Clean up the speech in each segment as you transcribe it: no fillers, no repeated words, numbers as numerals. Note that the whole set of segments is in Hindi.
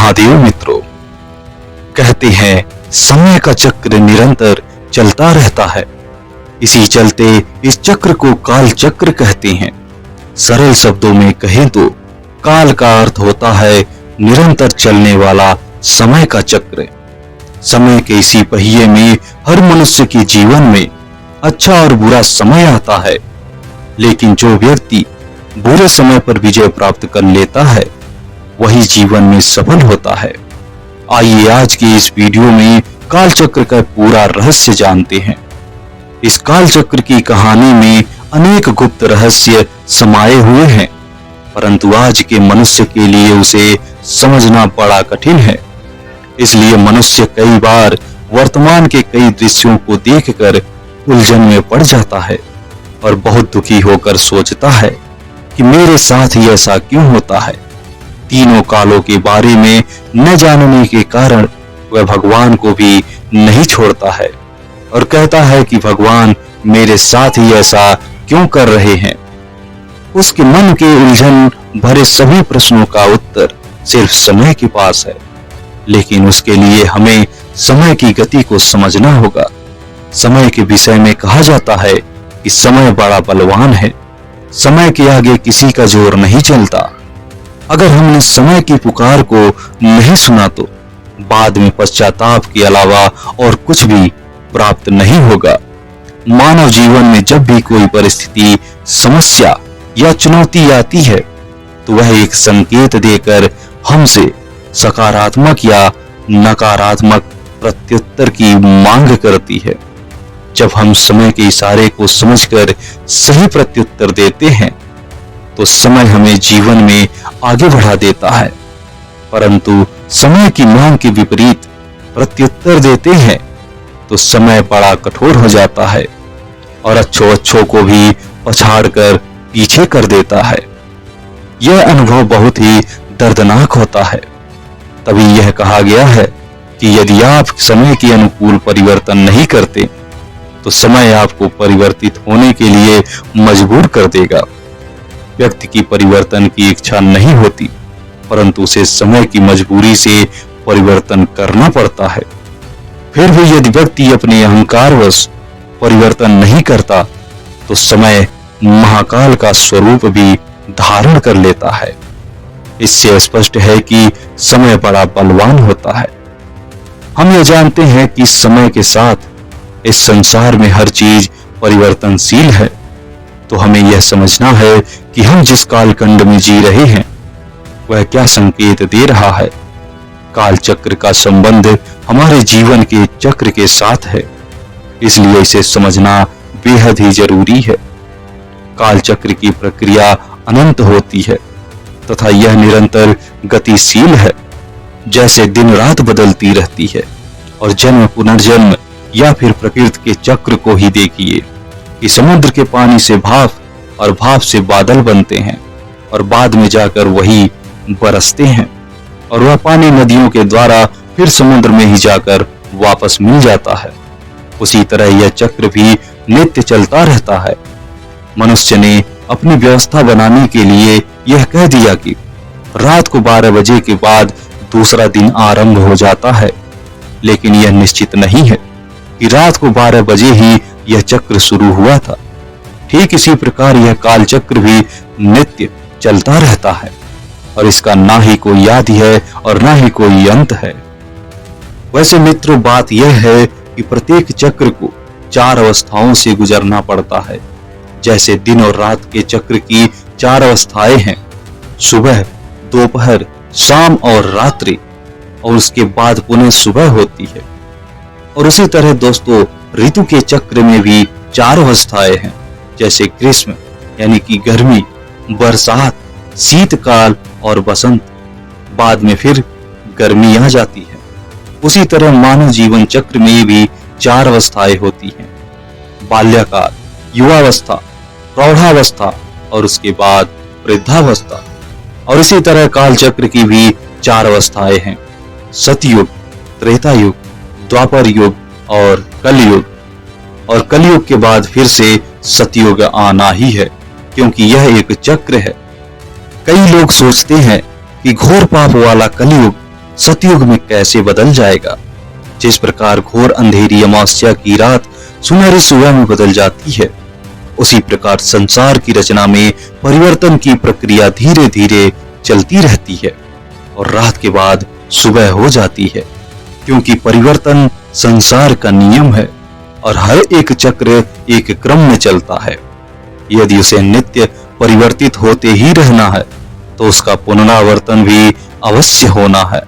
महादेव मित्रों, कहते हैं समय का चक्र निरंतर चलता रहता है। इसी चलते इस चक्र को काल चक्र कहते हैं। सरल शब्दों में कहें तो काल का अर्थ होता है निरंतर चलने वाला समय का चक्र। समय के इसी पहिए में हर मनुष्य के जीवन में अच्छा और बुरा समय आता है, लेकिन जो व्यक्ति बुरे समय पर विजय प्राप्त कर लेता है वही जीवन में सफल होता है। आइए आज की इस वीडियो में काल चक्र का पूरा रहस्य जानते हैं। इस काल चक्र की कहानी में अनेक गुप्त रहस्य समाये हुए हैं, परंतु आज के मनुष्य के लिए उसे समझना बड़ा कठिन है। इसलिए मनुष्य कई बार वर्तमान के कई दृश्यों को देखकर उलझन में पड़ जाता है और बहुत दुखी होकर सोचता है कि मेरे साथ ही ऐसा क्यों होता है। तीनों कालों के बारे में न जानने के कारण वह भगवान को भी नहीं छोड़ता है और कहता है कि भगवान मेरे साथ ही ऐसा क्यों कर रहे हैं। उसके मन के उलझन भरे सभी प्रश्नों का उत्तर सिर्फ समय के पास है, लेकिन उसके लिए हमें समय की गति को समझना होगा। समय के विषय में कहा जाता है कि समय बड़ा बलवान है, समय के आगे किसी का जोर नहीं चलता। अगर हमने समय की पुकार को नहीं सुना तो बाद में पश्चाताप के अलावा और कुछ भी प्राप्त नहीं होगा। मानव जीवन में जब भी कोई परिस्थिति, समस्या या चुनौती आती है तो वह एक संकेत देकर हमसे सकारात्मक या नकारात्मक प्रत्युत्तर की मांग करती है। जब हम समय के इशारे को समझकर सही प्रत्युत्तर देते हैं तो समय हमें जीवन में आगे बढ़ा देता है, परंतु समय की मांग के विपरीत प्रत्युत्तर देते हैं तो समय बड़ा कठोर हो जाता है और अच्छों को भी पछाड़कर पीछे कर देता है। यह अनुभव बहुत ही दर्दनाक होता है। तभी यह कहा गया है कि यदि आप समय के अनुकूल परिवर्तन नहीं करते तो समय आपको परिवर्तित होने के लिए मजबूर कर देगा। व्यक्ति की परिवर्तन की इच्छा नहीं होती, परंतु उसे समय की मजबूरी से परिवर्तन करना पड़ता है। फिर भी यदि व्यक्ति अपने अहंकारवश परिवर्तन नहीं करता तो समय महाकाल का स्वरूप भी धारण कर लेता है। इससे स्पष्ट है कि समय बड़ा बलवान होता है। हम यह जानते हैं कि समय के साथ इस संसार में हर चीज परिवर्तनशील है, तो हमें यह समझना है कि हम जिस कालखंड में जी रहे हैं वह क्या संकेत दे रहा है। काल चक्र का संबंध हमारे जीवन के चक्र के साथ है, इसलिए इसे समझना बेहद ही जरूरी है। काल चक्र की प्रक्रिया अनंत होती है तथा यह निरंतर गतिशील है। जैसे दिन रात बदलती रहती है और जन्म पुनर्जन्म या फिर प्रकृति के चक्र को ही देखिए कि समुद्र के पानी से भाप और भाप से बादल बनते हैं और बाद में जाकर वही बरसते हैं और वह पानी नदियों के द्वारा फिर समुद्र में ही जाकर वापस मिल जाता है। उसी तरह यह चक्र भी नित्य चलता रहता है। मनुष्य ने अपनी व्यवस्था बनाने के लिए यह कह दिया कि रात को 12 बजे के बाद दूसरा दिन आरंभ हो जाता है, लेकिन यह निश्चित नहीं है कि रात को 12 बजे ही यह चक्र शुरू हुआ था। ठीक इसी प्रकार यह काल चक्र भी नित्य चलता रहता है और इसका ना ही कोई आदि है और ना ही कोई अंत है। वैसे मित्रों, बात यह है कि प्रत्येक चक्र को 4 अवस्थाओं से गुजरना पड़ता है। जैसे दिन और रात के चक्र की 4 अवस्थाएं हैं, सुबह, दोपहर, शाम और रात्रि, और उसके बाद पुनः सुबह होती है। और उसी तरह दोस्तों, ऋतु के चक्र में भी 4 अवस्थाएं हैं, जैसे ग्रीष्म यानी कि गर्मी, बरसात, शीतकाल और बसंत। बाद में फिर गर्मी आ जाती है। उसी तरह मानव जीवन चक्र में भी 4 अवस्थाएं होती हैं, बाल्यकाल, युवावस्था, प्रौढ़ावस्था और उसके बाद वृद्धावस्था। और इसी तरह काल चक्र की भी 4 अवस्थाएं हैं, सतयुग, त्रेता युग, द्वापर युग और कलयुग। और कलयुग के बाद फिर से सतयुग आना ही है, क्योंकि यह एक चक्र है। कई लोग सोचते हैं कि घोर पाप वाला कलयुग सतयुग में कैसे बदल जाएगा। जिस प्रकार घोर अंधेरी अमावस्या की रात सुनहरी सुबह में बदल जाती है, उसी प्रकार संसार की रचना में परिवर्तन की प्रक्रिया धीरे धीरे चलती रहती है और रात के बाद सुबह हो जाती है, क्योंकि परिवर्तन संसार का नियम है और हर एक चक्र एक क्रम में चलता है। यदि उसे नित्य परिवर्तित होते ही रहना है तो उसका पुनरावर्तन भी अवश्य होना है।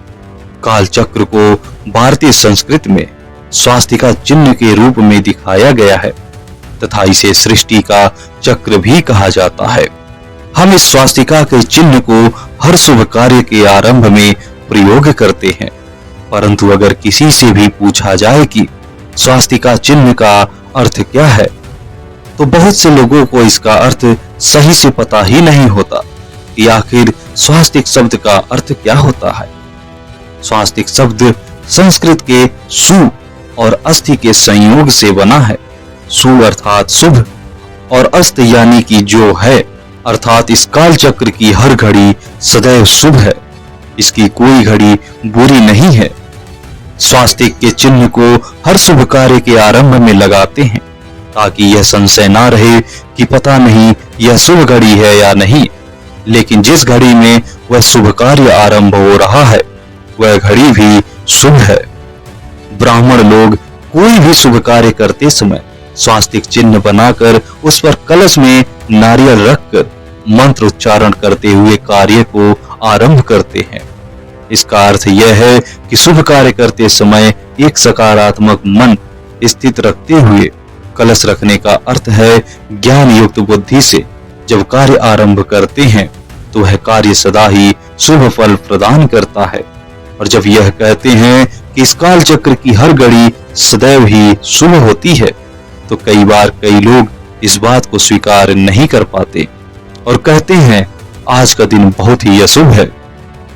काल चक्र को भारतीय संस्कृति में स्वास्तिका चिन्ह के रूप में दिखाया गया है तथा इसे सृष्टि का चक्र भी कहा जाता है। हम इस स्वास्तिका के चिन्ह को हर शुभ कार्य के आरंभ में प्रयोग करते हैं, परंतु अगर किसी से भी पूछा जाए कि स्वास्तिका चिन्ह का अर्थ क्या है, तो बहुत से लोगों को इसका अर्थ सही से पता ही नहीं होता कि आखिर स्वास्तिक शब्द का अर्थ क्या होता है। स्वास्तिक शब्द संस्कृत के सु और अस्थि के संयोग से बना है। सु अर्थात शुभ और अस्त यानी कि जो है, अर्थात इस काल चक्र की हर घड़ी सदैव शुभ है, इसकी कोई घड़ी बुरी नहीं है। स्वास्तिक के चिन्ह को हर शुभ कार्य के आरंभ में लगाते हैं ताकि यह संशय ना रहे कि पता नहीं यह शुभ घड़ी है या नहीं, लेकिन जिस घड़ी में वह शुभ कार्य आरंभ हो रहा है वह घड़ी भी शुभ है। ब्राह्मण लोग कोई भी शुभ कार्य करते समय स्वास्तिक चिन्ह बनाकर उस पर कलश में नारियल रखकर मंत्र उच्चारण करते हुए कार्य को आरंभ करते हैं। इसका अर्थ यह है कि शुभ कार्य करते समय एक सकारात्मक मन स्थित रखते हुए कलश रखने का अर्थ है ज्ञान युक्त बुद्धि से जब कार्य आरंभ करते हैं तो वह कार्य सदा ही शुभ फल प्रदान करता है। और जब यह कहते हैं कि इस काल चक्र की हर घड़ी सदैव ही शुभ होती है, तो कई बार कई लोग इस बात को स्वीकार नहीं कर पाते और कहते हैं आज का दिन बहुत ही अशुभ है,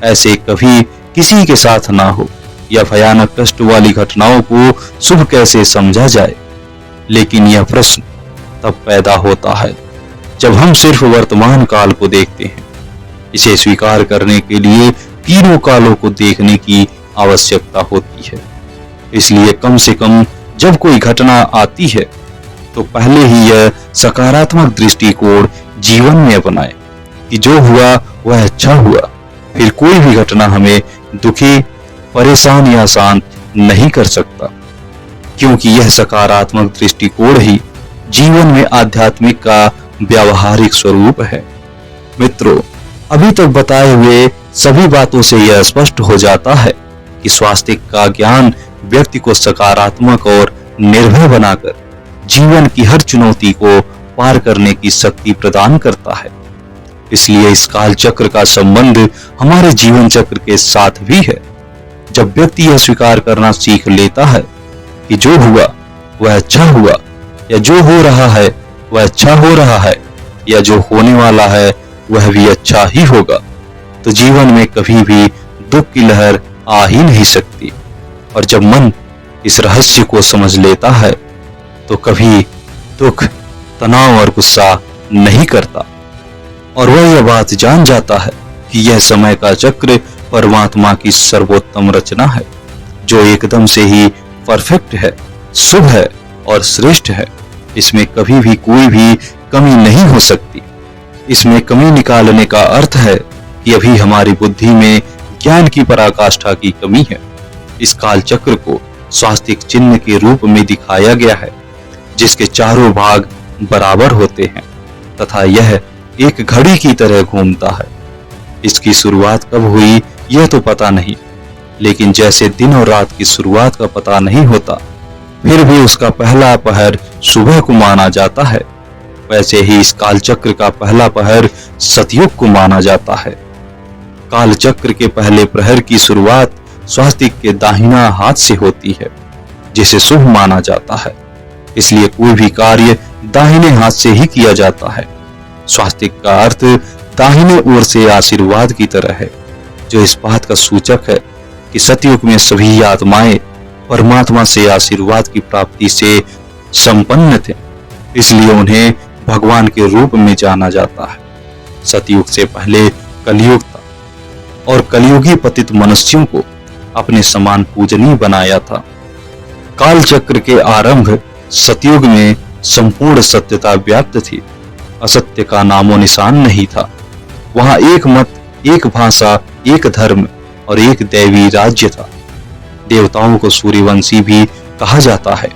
ऐसे कभी किसी के साथ ना हो, या भयानक कष्ट वाली घटनाओं को शुभ कैसे समझा जाए। लेकिन यह प्रश्न तब पैदा होता है जब हम सिर्फ वर्तमान काल को देखते हैं। इसे स्वीकार करने के लिए तीनों कालों को देखने की आवश्यकता होती है। इसलिए कम से कम जब कोई घटना आती है तो पहले ही यह सकारात्मक दृष्टिकोण जीवन में अपनाएं कि जो हुआ वह अच्छा हुआ। फिर कोई भी घटना हमें दुखी, परेशान या शांत नहीं कर सकता, क्योंकि यह सकारात्मक दृष्टिकोण ही जीवन में आध्यात्मिक का व्यावहारिक स्वरूप है। मित्रों, अभी तक बताए हुए सभी बातों से यह स्पष्ट हो जाता है कि स्वास्तिक का ज्ञान व्यक्ति को सकारात्मक और निर्भय बनाकर जीवन की हर चुनौती को पार करने की शक्ति प्रदान करता है। इसलिए इस काल चक्र का संबंध हमारे जीवन चक्र के साथ भी है। जब व्यक्ति यह स्वीकार करना सीख लेता है कि जो हुआ वह अच्छा हुआ, या जो हो रहा है वह अच्छा हो रहा है, या जो होने वाला है वह भी अच्छा ही होगा, तो जीवन में कभी भी दुख की लहर आ ही नहीं सकती। और जब मन इस रहस्य को समझ लेता है तो कभी दुख, तनाव और गुस्सा नहीं करता, और वह यह बात जान जाता है कि यह समय का चक्र परमात्मा की सर्वोत्तम रचना है, जो एकदम से ही परफेक्ट है, शुभ है और श्रेष्ठ है। इसमें कभी भी कोई भी कमी नहीं हो सकती। इसमें कमी निकालने का अर्थ है कि अभी हमारी बुद्धि में ज्ञान की पराकाष्ठा की कमी है। इस काल चक्र को स्वास्तिक चिन्ह के रूप में दिखाया गया है, जिसके चारों भाग बराबर होते हैं तथा यह एक घड़ी की तरह घूमता है। इसकी शुरुआत कब हुई यह तो पता नहीं, लेकिन जैसे दिन और रात की शुरुआत का पता नहीं होता, फिर भी उसका पहला पहर सुबह को माना जाता है, वैसे ही इस काल चक्र का पहला पहर सतयुग को माना जाता है। काल चक्र के पहले प्रहर की शुरुआत स्वास्तिक के दाहिना हाथ से होती है, जिसे शुभ माना जाता है। इसलिए कोई भी कार्य दाहिने हाथ से ही किया जाता है। स्वास्तिक का अर्थ दाहिने ओर से आशीर्वाद की तरह है, जो इस बात का सूचक है कि सतयुग में सभी आत्माएं परमात्मा से आशीर्वाद की प्राप्ति से संपन्न थे, इसलिए उन्हें भगवान के रूप में जाना जाता है। सतयुग से पहले कलयुग था और कलयुगी पतित मनुष्यों को अपने समान पूजनीय बनाया था। काल चक्र के आरंभ सतयुग में संपूर्ण सत्यता व्याप्त थी। असत्य का नामो निशान नहीं था। वहां एक मत, एक भाषा, एक धर्म और एक दैवी राज्य था। देवताओं को सूर्यवंशी भी कहा जाता है,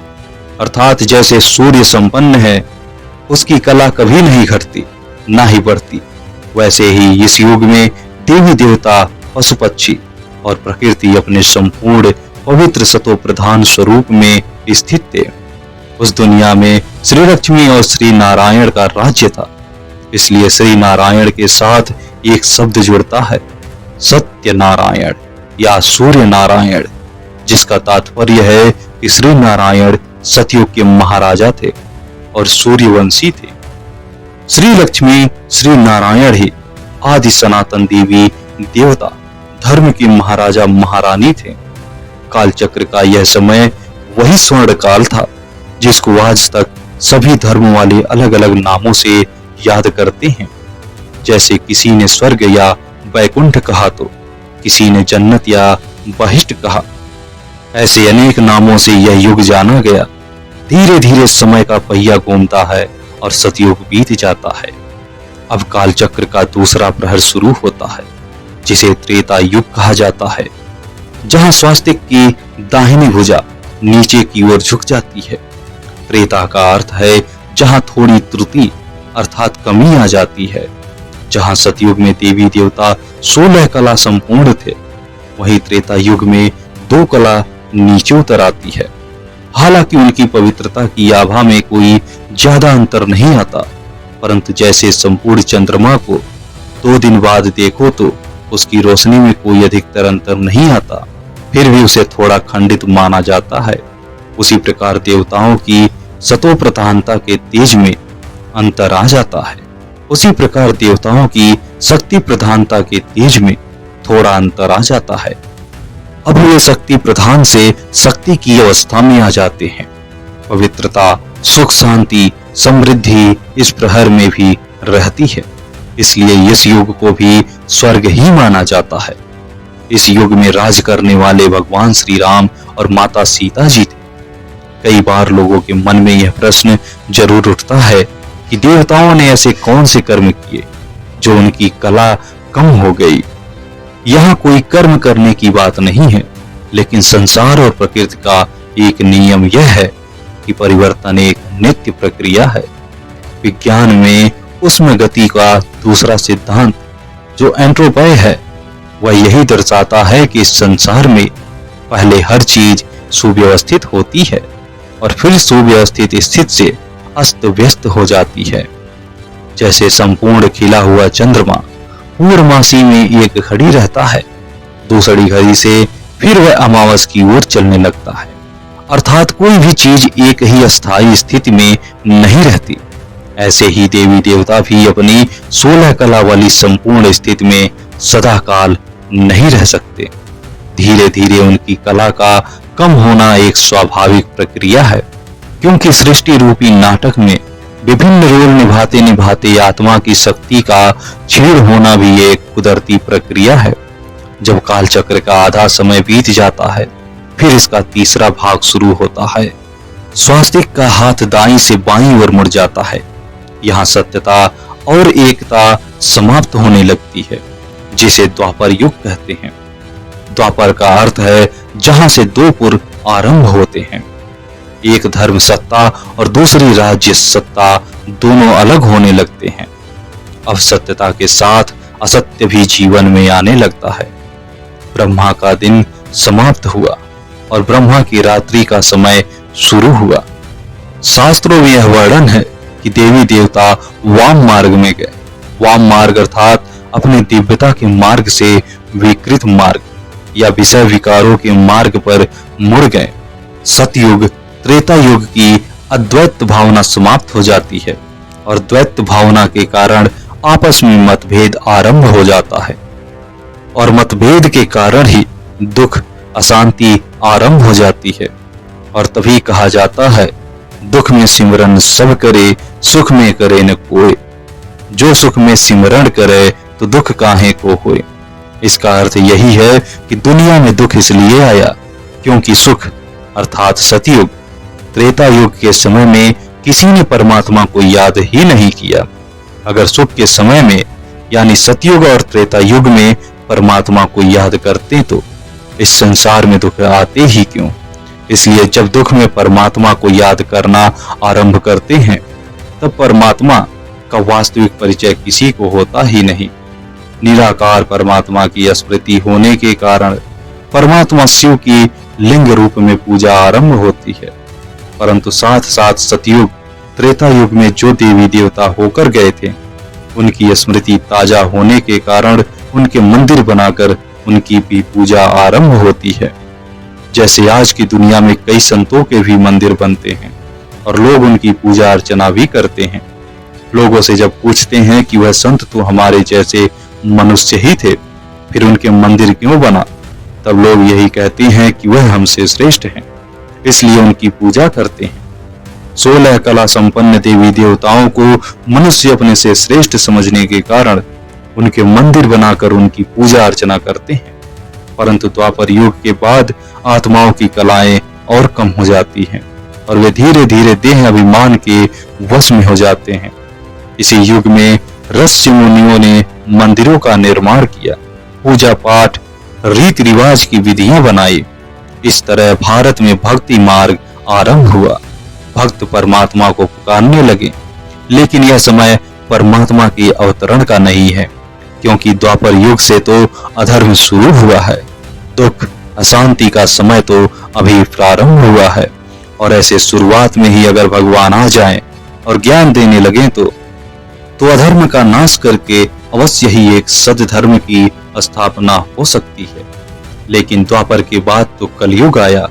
अर्थात जैसे सूर्य संपन्न है, उसकी कला कभी नहीं घटती ना ही बढ़ती, वैसे ही इस युग में देवी देवता, पशु पक्षी और प्रकृति अपने संपूर्ण पवित्र सतो प्रधान स्वरूप में स्थित थे। उस दुनिया में श्री लक्ष्मी और श्री नारायण का राज्य था। इसलिए श्री नारायण के साथ एक शब्द जुड़ता है, सत्य नारायण या सूर्य नारायण, जिसका तात्पर्य है कि श्री नारायण सतयुग के महाराजा थे और सूर्यवंशी थे। श्री लक्ष्मी, श्री नारायण ही आदि सनातन देवी देवता, धर्म की महाराजा महारानी थे। कालचक्र का यह समय वही स्वर्ण काल था जिसको आज तक सभी धर्म वाले अलग अलग नामों से याद करते हैं। जैसे किसी ने स्वर्ग या वैकुंठ कहा तो किसी ने जन्नत या बहिष्ट कहा, ऐसे अनेक नामों से यह युग जाना गया। धीरे धीरे समय का पहिया घूमता है और सतयुग बीत जाता है। अब कालचक्र का दूसरा प्रहर शुरू होता है, जिसे त्रेता युग कहा जाता है, जहां स्वास्तिक की दाहिनी भुजा नीचे की ओर झुक जाती है। त्रेता का अर्थ है जहां थोड़ी त्रुटि अर्थात कमी आ जाती है। जहां सतयुग में देवी देवता 16 कला संपूर्ण थे, वहीं त्रेता युग में 2 कला नीचे उतर आती है। हालांकि उनकी पवित्रता की आभा में कोई ज्यादा अंतर नहीं आता, परंतु जैसे संपूर्ण चंद्रमा को 2 दिन बाद देखो तो उसकी रोशनी में कोई अधिकतर अंतर नहीं आता, फिर भी उसे थोड़ा खंडित माना जाता है। उसी प्रकार देवताओं की सतो प्रधानता के तेज में अंतर आ जाता है। उसी प्रकार देवताओं की शक्ति प्रधानता के तेज में थोड़ा अंतर आ जाता है। अब वे शक्ति प्रधान से शक्ति की अवस्था में आ जाते हैं। पवित्रता, सुख, शांति, समृद्धि इस प्रहर में भी रहती है। इसलिए इस युग को भी स्वर्ग ही माना जाता है। इस युग में राज करने वाले भगवान श्री राम और माता सीता जी थे। कई बार लोगों के मन में यह प्रश्न जरूर उठता है कि देवताओं ने ऐसे कौन से कर्म किए जो उनकी कला कम हो गई। यहाँ कोई कर्म करने की बात नहीं है, लेकिन संसार और प्रकृति का एक नियम यह है कि परिवर्तन एक नित्य प्रक्रिया है। विज्ञान में उष्म गति का दूसरा सिद्धांत जो एंट्रोपी है, वह यही दर्शाता है कि इस संसार में पहले हर चीज सुव्यवस्थित होती है और फिर सुव्यवस्थित स्थिति से अस्त व्यस्त हो जाती है। जैसे संपूर्ण खिला हुआ चंद्रमा पूर्णमासी में एक घड़ी रहता है, दूसरी घड़ी से फिर वह अमावस की ओर चलने लगता है। अर्थात कोई भी चीज एक ही अस्थायी स्थिति में नहीं रहती। ऐसे ही देवी देवता भी अपनी 16 कला वाली संपूर्ण स्थिति में सदा काल नहीं रह सकते। धीरे धीरे उनकी कला का कम होना एक स्वाभाविक प्रक्रिया है, क्योंकि सृष्टि रूपी नाटक में विभिन्न रोल निभाते निभाते आत्मा की शक्ति का क्षीण होना भी एक कुदरती प्रक्रिया है। जब कालचक्र का आधा समय बीत जाता है, फिर इसका तीसरा भाग शुरू होता है। स्वास्तिक का हाथ दाईं से बाईं ओर मुड़ जाता है। यहाँ सत्यता और एकता समाप्त होने लगती है, जिसे द्वापर युग कहते हैं। द्वापर का अर्थ है जहां से 2 पुर आरंभ होते हैं। एक धर्म सत्ता और दूसरी राज्य सत्ता दोनों अलग होने लगते हैं। अब सत्यता के साथ असत्य भी जीवन में आने लगता है। ब्रह्मा का दिन समाप्त हुआ और ब्रह्मा की रात्रि का समय शुरू हुआ। शास्त्रों में यह वर्णन है कि देवी देवता वाम मार्ग में गए। वाम मार्ग अर्थात अपने दिव्यता के मार्ग से विकृत मार्ग या विषय विकारों के मार्ग पर मुड़ गए। सतयुग त्रेता युग की अद्वैत भावना समाप्त हो जाती है और द्वैत भावना के कारण आपस में मतभेद आरंभ हो जाता है और मतभेद के कारण ही दुख, अशांति आरंभ हो जाती है। और तभी कहा जाता है, दुख में सिमरन सब करे, सुख में करे न कोई। जो सुख में सिमरण करे तो दुख काहे को होए। इसका अर्थ यही है कि दुनिया में दुख इसलिए आया क्योंकि सुख अर्थात सतयुग त्रेता युग के समय में किसी ने परमात्मा को याद ही नहीं किया। अगर सुख के समय में यानी सतयुग और त्रेता युग में परमात्मा को याद करते तो इस संसार में दुख आते ही क्यों। इसलिए जब दुख में परमात्मा को याद करना आरंभ करते हैं तब परमात्मा का वास्तविक परिचय किसी को होता ही नहीं। निराकार परमात्मा की स्मृति होने के कारण परमात्मा शिव की लिंग रूप में पूजा आरंभ होती है, परंतु साथ साथ सतयुग त्रेता युग में जो देवी देवता होकर गए थे उनकी स्मृति ताजा होने के कारण उनके मंदिर बनाकर उनकी भी पूजा आरंभ होती है। जैसे आज की दुनिया में कई संतों के भी मंदिर बनते हैं और लोग उनकी पूजा अर्चना भी करते हैं। लोगों से जब पूछते हैं कि वह संत तो हमारे जैसे मनुष्य ही थे, फिर उनके मंदिर क्यों बना, तब लोग यही कहते हैं कि वह हमसे श्रेष्ठ हैं, इसलिए उनकी पूजा करते हैं। 16 कला संपन्न देवी देवताओं को मनुष्य अपने से श्रेष्ठ समझने के कारण उनके मंदिर बनाकर उनकी पूजा अर्चना करते हैं, परंतु द्वापर युग के बाद आत्माओं की कलाएं और कम हो जाती हैं और वे धीरे धीरे देह अभिमान के वश में हो जाते हैं। इसी युग में ऋषि मुनियों ने मंदिरों का निर्माण किया, पूजा पाठ रीति रिवाज की विधियां बनाई। इस तरह भारत में भक्ति मार्ग आरंभ हुआ। भक्त परमात्मा को पुकारने लगे, लेकिन यह समय परमात्मा के अवतरण का नहीं है, क्योंकि द्वापर युग से तो अधर्म शुरू हुआ है। दुख अशांति का समय तो अभी प्रारंभ हुआ है, और ऐसे शुरुआत में ही अगर भगवान आ जाएं और ज्ञान देने लगे तो अधर्म का नाश करके अवश्य ही एक सद्धर्म की स्थापना हो सकती है। लेकिन द्वापर के बाद तो कलयुग आया,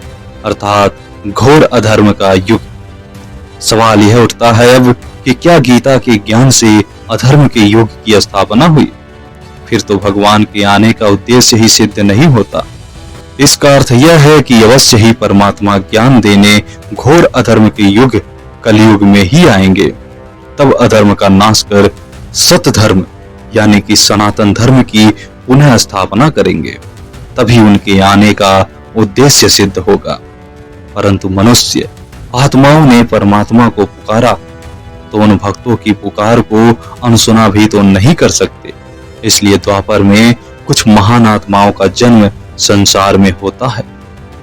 अर्थात घोर अधर्म का युग। सवाल यह उठता है अब कि क्या गीता के ज्ञान से अधर्म के युग की स्थापना हुई? फिर तो भगवान के आने का उद्देश्य ही सिद्ध नहीं होता। इसका अर्थ यह है कि अवश्य ही परमात्मा ज्ञान देने घोर अधर्म के युग कलयुग में ही आएंगे। तब अधर्म का नाश कर सत धर्म यानी कि सनातन धर्म की पुनः स्थापना करेंगे, तभी उनके आने का उद्देश्य सिद्ध होगा। परंतु मनुष्य आत्माओं ने परमात्मा को पुकारा तो उन भक्तों की पुकार को अनसुना भी तो नहीं कर सकते। इसलिए द्वापर में कुछ महान आत्माओं का जन्म संसार में होता है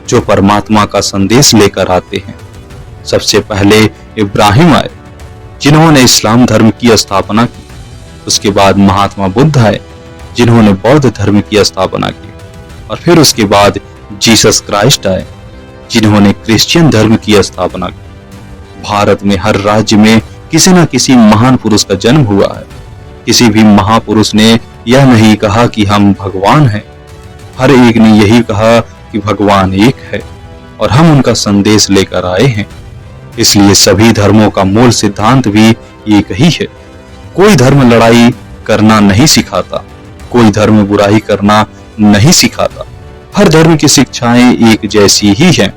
जो परमात्मा का संदेश लेकर आते हैं। सबसे पहले इब्राहिम आए जिन्होंने इस्लाम धर्म की स्थापना की। उसके बाद महात्मा बुद्ध आए जिन्होंने बौद्ध धर्म की स्थापना की, और फिर उसके बाद जीसस क्राइस्ट आए जिन्होंने क्रिश्चियन धर्म की स्थापना की। भारत में हर राज्य में किसी न किसी महान पुरुष का जन्म हुआ है। किसी भी महापुरुष ने यह नहीं कहा कि हम भगवान हैं, हर एक ने यही कहा कि भगवान एक है और हम उनका संदेश लेकर आए हैं। इसलिए सभी धर्मों का मूल सिद्धांत भी एक ही है। कोई धर्म लड़ाई करना नहीं सिखाता, कोई धर्म बुराई करना नहीं सिखाता। हर धर्म की शिक्षाएं एक जैसी ही हैं,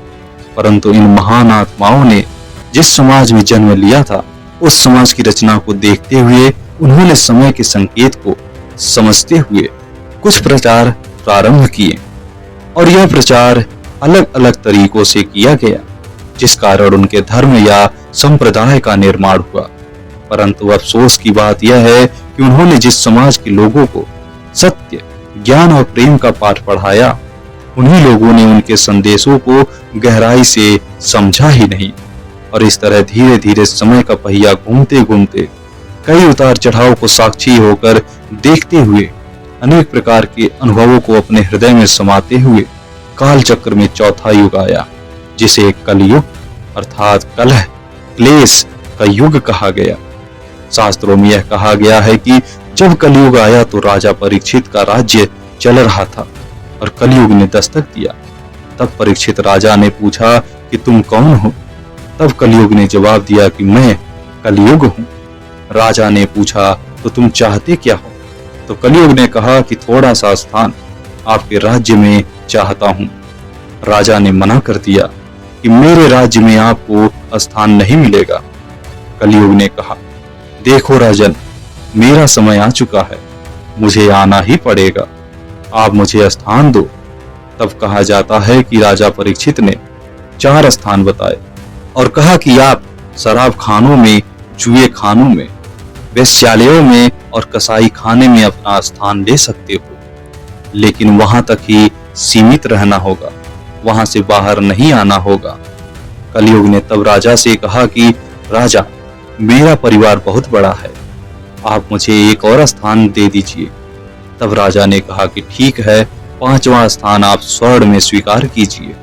परंतु इन महान आत्माओं ने जिस समाज में जन्म लिया था उस समाज की रचना को देखते हुए उन्होंने समय के संकेत को समझते हुए कुछ प्रचार प्रारंभ किए, और यह प्रचार अलग अलग तरीकों से किया गया, जिस कारण उनके धर्म या संप्रदाय का निर्माण हुआ। परंतु अफसोस की बात यह है कि उन्होंने जिस समाज के लोगों को सत्य, ज्ञान और प्रेम का पाठ पढ़ाया, उन्हीं लोगों ने उनके संदेशों को गहराई से समझा ही नहीं, और इस तरह धीरे धीरे समय का पहिया घूमते घूमते कई उतार चढ़ाव को साक्षी होकर देखते हुए अनेक प्रकार के अनुभवों को अपने हृदय में समाते हुए काल चक्र में चौथा युग आया, जिसे कलयुग अर्थात कलह क्लेश का युग कहा गया। शास्त्रों में यह कहा गया है कि जब कलयुग आया तो राजा परीक्षित का राज्य चल रहा था और कलयुग ने दस्तक दिया। तब परीक्षित राजा ने पूछा कि तुम कौन हो? तब कलयुग ने जवाब दिया कि मैं कलयुग हूँ। राजा ने पूछा तो तुम चाहते क्या हो? तो कलयुग ने कहा कि थोड़ा सा स्थान आपके राज्य में चाहता हूँ। राजा ने मना कर दिया कि मेरे राज्य में आपको स्थान नहीं मिलेगा। कलयुग ने कहा, देखो राजन, मेरा समय आ चुका है, मुझे आना ही पड़ेगा। आप मुझे स्थान दो। तब कहा जाता है कि राजा परीक्षित ने 4 स्थान बताए और कहा कि आप शराब खानों में, जुए खानों में, वेश्यालयों में और कसाई खाने में अपना स्थान ले सकते हो, लेकिन वहां तक ही सीमित रहना होगा, वहां से बाहर नहीं आना होगा। कलयुग ने तब राजा से कहा कि राजा, मेरा परिवार बहुत बड़ा है, आप मुझे एक और स्थान दे दीजिए। तब राजा ने कहा कि ठीक है, 5वां स्थान आप स्वर्ण में स्वीकार कीजिए।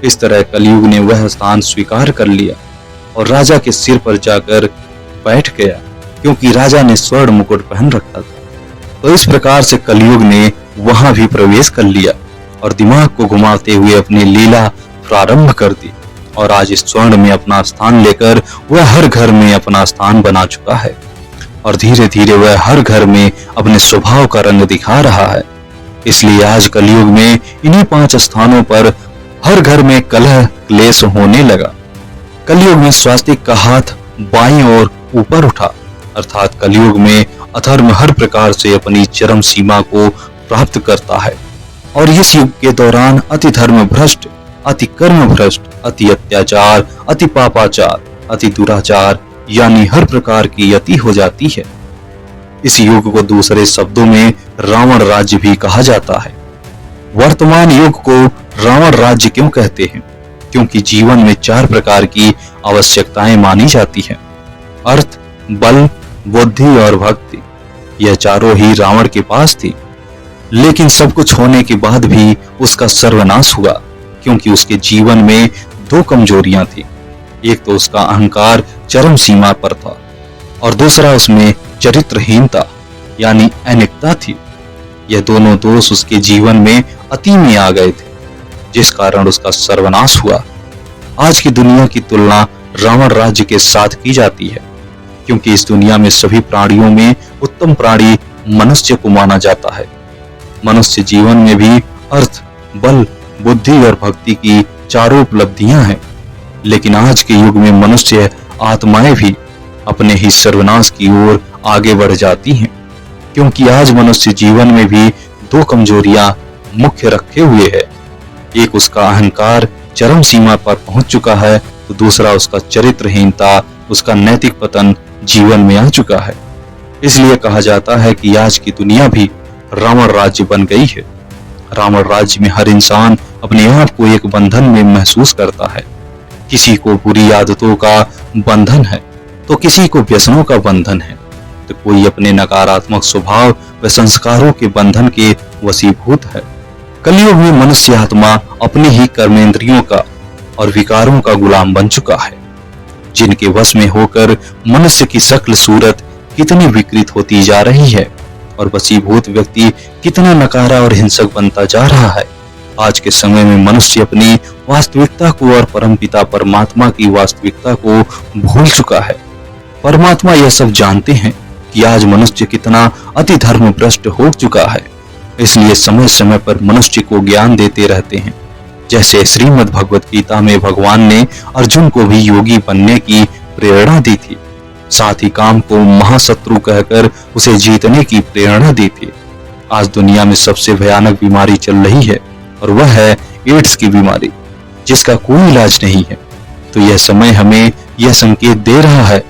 इस तरह कलयुग ने वह स्थान स्वीकार कर लिया और राजा के सिर पर जाकर बैठ गया, क्योंकि राजा ने स्वर्ण मुकुट पहन रखा था। तो इस प्रकार से कलयुग ने वहां भी प्रवेश कर लिया और दिमाग को घुमाते हुए अपनी लीला प्रारंभ कर दी। और आज इस स्वर्ण में अपना स्थान लेकर वह हर घर में अपना स्थान बना चुका है और धीरे धीरे वह हर घर में अपने स्वभाव का रंग दिखा रहा है। इसलिए आज कलयुग में इन्हीं 5 स्थानों पर हर घर में कलह क्लेश होने लगा। कलयुग में स्वास्तिक का हाथ बाईं ओर ऊपर उठा, अर्थात कलयुग में अधर्म हर प्रकार से अपनी चरम सीमा को प्राप्त करता है। और इस युग के दौरान अति धर्म भ्रष्ट, अति कर्म भ्रष्ट, अति अत्याचार, अति पापाचार, अति दुराचार यानी हर प्रकार की अति हो जाती है। इस युग को दूसरे शब्दों में रावण राज्य भी कहा जाता है। वर्तमान युग को रावण राज्य क्यों कहते हैं? क्योंकि जीवन में 4 प्रकार की आवश्यकताएं मानी जाती हैं: अर्थ, बल, बुद्धि और भक्ति। यह चारों ही रावण के पास थी, लेकिन सब कुछ होने के बाद भी उसका सर्वनाश हुआ, क्योंकि उसके जीवन में 2 कमजोरियां थी। एक तो उसका अहंकार चरम सीमा पर था और दूसरा उसमें चरित्रहीनता यानी अनिकता थी। यह दोनों दोष उसके जीवन में अति में आ गए थे, जिस कारण उसका सर्वनाश हुआ। आज की दुनिया की तुलना रावण राज्य के साथ की जाती है, क्योंकि इस दुनिया में सभी प्राणियों में उत्तम प्राणी मनुष्य को माना जाता है। मनुष्य जीवन में भी अर्थ, बल, बुद्धि और भक्ति की चारों उपलब्धियां हैं, लेकिन आज के युग में मनुष्य आत्माएं भी अपने ही सर्वनाश की ओर आगे बढ़ जाती हैं, क्योंकि आज मनुष्य जीवन में भी 2 कमजोरियां मुख्य रखे हुए है। एक उसका अहंकार चरम सीमा पर पहुंच चुका है, तो दूसरा उसका चरित्रहीनता, उसका नैतिक पतन जीवन में आ चुका है। इसलिए कहा जाता है कि आज की दुनिया भी रावण राज्य बन गई है। रावण राज्य में हर इंसान अपने आप को एक बंधन में महसूस करता है। किसी को बुरी आदतों का बंधन है, तो किसी को व्यसनों का बंधन है, तो कोई अपने नकारात्मक स्वभाव व संस्कारों के बंधन के वशीभूत है। कलयुग में मनुष्य आत्मा अपने ही कर्मेंद्रियों का और विकारों का गुलाम बन चुका है, जिनके वश में होकर मनुष्य की शक्ल सूरत कितनी विकृत होती जा रही है और वशीभूत व्यक्ति कितना नकारा और हिंसक बनता जा रहा है। आज के समय में मनुष्य अपनी वास्तविकता को और परमपिता परमात्मा की वास्तविकता को भूल चुका है। परमात्मा यह सब जानते हैं कि आज मनुष्य कितना अति धर्म भ्रष्ट हो चुका है, इसलिए समय समय पर मनुष्य को ज्ञान देते रहते हैं। जैसे श्रीमद् भगवत गीता में भगवान ने अर्जुन को भी योगी बनने की प्रेरणा दी थी, साथ ही काम को महाशत्रु कहकर उसे जीतने की प्रेरणा दी थी। आज दुनिया में सबसे भयानक बीमारी चल रही है और वह है एड्स की बीमारी, जिसका कोई इलाज नहीं है। तो यह समय हमें यह संकेत दे रहा है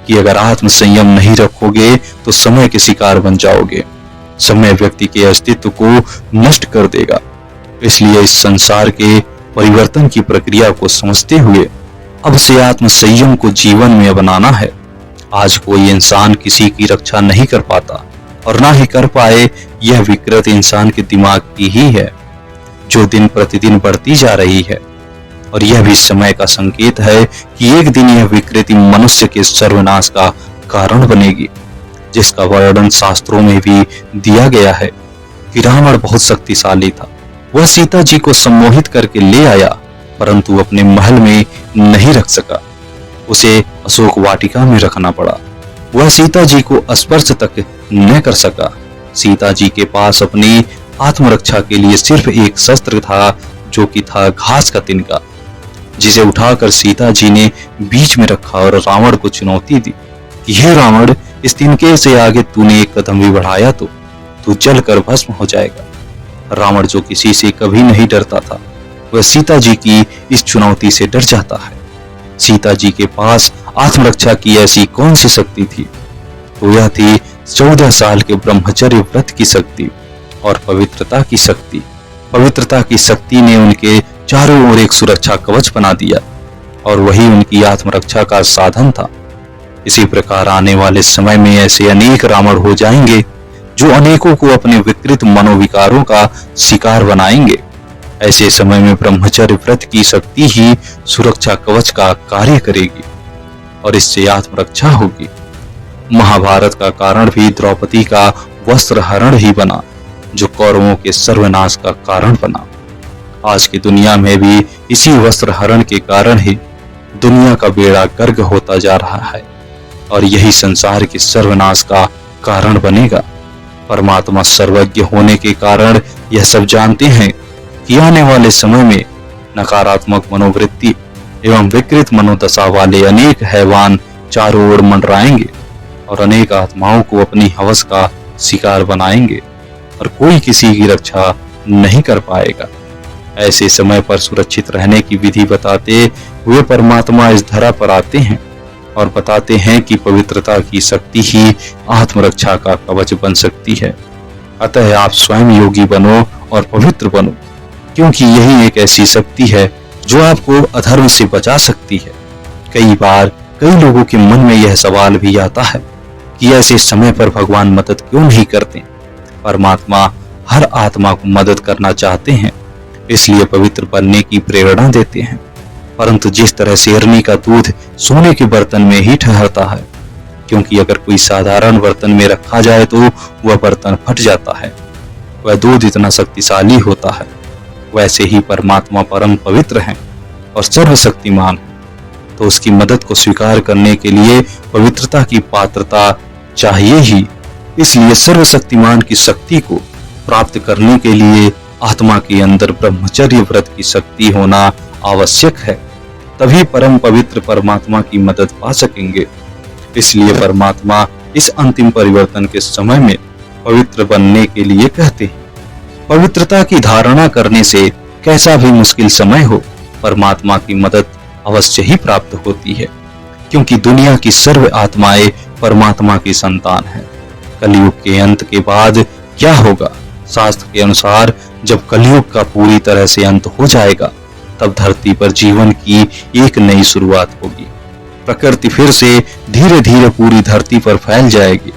कि अगर आत्म संयम नहीं रखोगे तो समय के शिकार बन जाओगे। समय व्यक्ति के अस्तित्व को नष्ट कर देगा। इसलिए इस संसार के परिवर्तन की प्रक्रिया को समझते हुए अब से आत्म संयम को जीवन में अपनाना है। आज कोई इंसान किसी की रक्षा नहीं कर पाता और ना ही कर पाए, यह विकृत इंसान के दिमाग की ही है, जो दिन प्रतिदिन बढ़ती जा रही है। और यह भी समय का संकेत है कि एक दिन यह विकृति मनुष्य के सर्वनाश का कारण बनेगी, जिसका वर्णन शास्त्रों में भी दिया गया है कि रावण बहुत शक्तिशाली था। वह सीता जी को सम्मोहित करके ले आया, परंतु अपने महल में नहीं रख सका, उसे अशोक वाटिका में रखना पड़ा। वह सीता जी को स्पर्श तक न कर सका। सीता जी के पास अपनी आत्मरक्षा के लिए सिर्फ एक शस्त्र था, जो कि था घास का तिनका, जिसे उठाकर सीता जी ने बीच में रखा और रावण को चुनौती दी कि हे रावण, इस तिनके से आगे तूने एक कदम भी बढ़ाया तो तू जलकर भस्म हो जाएगा। रावण जो किसी से कभी नहीं डरता था, वह सीता जी की इस चुनौती से डर जाता है। सीता जी के पास आत्मरक्षा की ऐसी कौन सी शक्ति थी? तो यह थी 14 साल के ब्रह्मचर्य व्रत की शक्ति और पवित्रता की शक्ति। पवित्रता की शक्ति ने उनके चारों ओर एक सुरक्षा कवच बना दिया और वही उनकी आत्मरक्षा का साधन था। इसी प्रकार आने वाले समय में ऐसे अनेक रावण हो जाएंगे जो अनेकों को अपने विकृत मनोविकारों का शिकार बनाएंगे। ऐसे समय में ब्रह्मचर्य व्रत की शक्ति ही सुरक्षा कवच का कार्य करेगी और इससे आत्मरक्षा होगी। महाभारत का कारण भी द्रौपदी का वस्त्र हरण ही बना, जो कौरवों के सर्वनाश का कारण बना। आज की दुनिया में भी इसी वस्त्र हरण के कारण ही दुनिया का बेड़ा गर्क होता जा रहा है और यही संसार के सर्वनाश का कारण बनेगा। परमात्मा सर्वज्ञ होने के कारण यह सब जानते हैं कि आने वाले समय में नकारात्मक मनोवृत्ति एवं विकृत मनोदशा वाले अनेक हैवान चारों ओर मंडराएंगे और अनेक आत्माओं को अपनी हवस का शिकार बनाएंगे और कोई किसी की रक्षा नहीं कर पाएगा। ऐसे समय पर सुरक्षित रहने की विधि बताते हुए परमात्मा इस धरा पर आते हैं और बताते हैं कि पवित्रता की शक्ति ही आत्मरक्षा का कवच बन सकती है। अतः आप स्वयं योगी बनो और पवित्र बनो, क्योंकि यही एक ऐसी शक्ति है जो आपको अधर्म से बचा सकती है। कई बार कई लोगों के मन में यह सवाल भी आता है कि ऐसे समय पर भगवान मदद क्यों नहीं करते? परमात्मा हर आत्मा को मदद करना चाहते हैं, इसलिए पवित्र बनने की प्रेरणा देते हैं। परंतु जिस तरह शेरनी का दूध सोने के बर्तन में ही ठहरता है, क्योंकि अगर कोई साधारण बर्तन में रखा जाए तो वह बर्तन फट जाता है, वह दूध इतना शक्तिशाली होता है। वैसे ही परमात्मा परम पवित्र हैं और सर्वशक्तिमान है, तो उसकी मदद को स्वीकार करने के लिए पवित्रता की पात्रता चाहिए ही। इसलिए सर्वशक्तिमान की शक्ति को प्राप्त करने के लिए आत्मा के अंदर ब्रह्मचर्य व्रत की शक्ति होना आवश्यक है, तभी परम पवित्र परमात्मा की मदद पा सकेंगे। इसलिए परमात्मा इस अंतिम परिवर्तन के समय में पवित्र बनने के लिए कहते हैं। पवित्रता की धारणा करने से कैसा भी मुश्किल समय हो, परमात्मा की मदद अवश्य ही प्राप्त होती है, क्योंकि दुनिया की सर्व आत्माएं परमात्मा की संतान हैं। कलयुग के अंत के बाद क्या होगा? शास्त्र के अनुसार जब कलयुग का पूरी तरह से अंत हो जाएगा, तब धरती पर जीवन की एक नई शुरुआत होगी। प्रकृति फिर से धीरे धीरे पूरी धरती पर फैल जाएगी।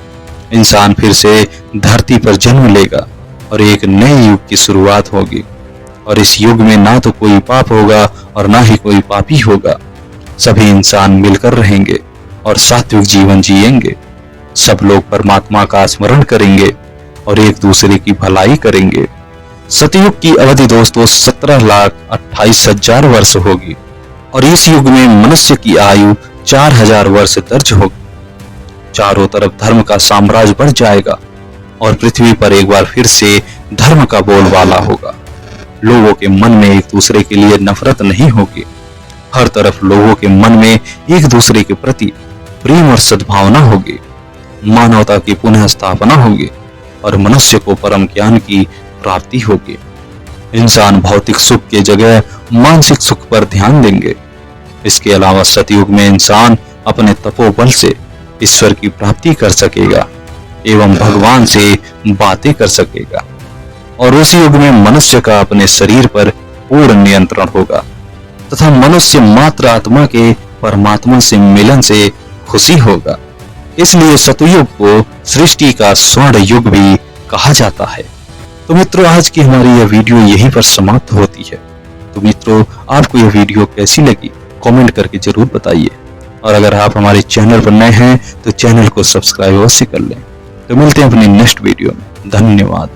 इंसान फिर से धरती पर जन्म लेगा और एक नए युग की शुरुआत होगी। और इस युग में ना तो कोई पाप होगा और ना ही कोई पापी होगा। सभी इंसान मिलकर रहेंगे और सात्विक जीवन जिएंगे। सब लोग परमात्मा का स्मरण करेंगे और एक दूसरे की भलाई करेंगे। सतयुग की अवधि दोस्तों 17,28,000 वर्ष होगी और इस युग में मनुष्य की आयु 4,000 वर्ष दर्ज होगी। चारों तरफ धर्म का साम्राज्य बढ़ जाएगा और पृथ्वी पर एक बार फिर से धर्म का बोलबाला होगा। लोगों के मन में एक दूसरे के लिए नफरत नहीं होगी। हर तरफ लोगों के मन में एक दूसरे के प्रति प्रेम और सद्भावना होगी। मानवता की पुनः स्थापना होगी और मनुष्य को परम ज्ञान की प्राप्ति होगी। इंसान भौतिक सुख के जगह मानसिक सुख पर ध्यान देंगे। इसके अलावा सतयुग में इंसान अपने तपोबल से ईश्वर की प्राप्ति कर सकेगा एवं भगवान से बातें कर सकेगा। और उस युग में मनुष्य का अपने शरीर पर पूर्ण नियंत्रण होगा तथा मनुष्य मात्र आत्मा के परमात्मा से मिलन से खुशी होगा। इसलिए सतयुग को सृष्टि का स्वर्ण युग भी कहा जाता है। तो मित्रों, आज की हमारी यह वीडियो यहीं पर समाप्त होती है। तो मित्रों, आपको यह वीडियो कैसी लगी कमेंट करके जरूर बताइए और अगर आप हमारे चैनल पर नए हैं तो चैनल को सब्सक्राइब अवश्य कर लें। तो मिलते हैं अपनी नेक्स्ट वीडियो में। धन्यवाद।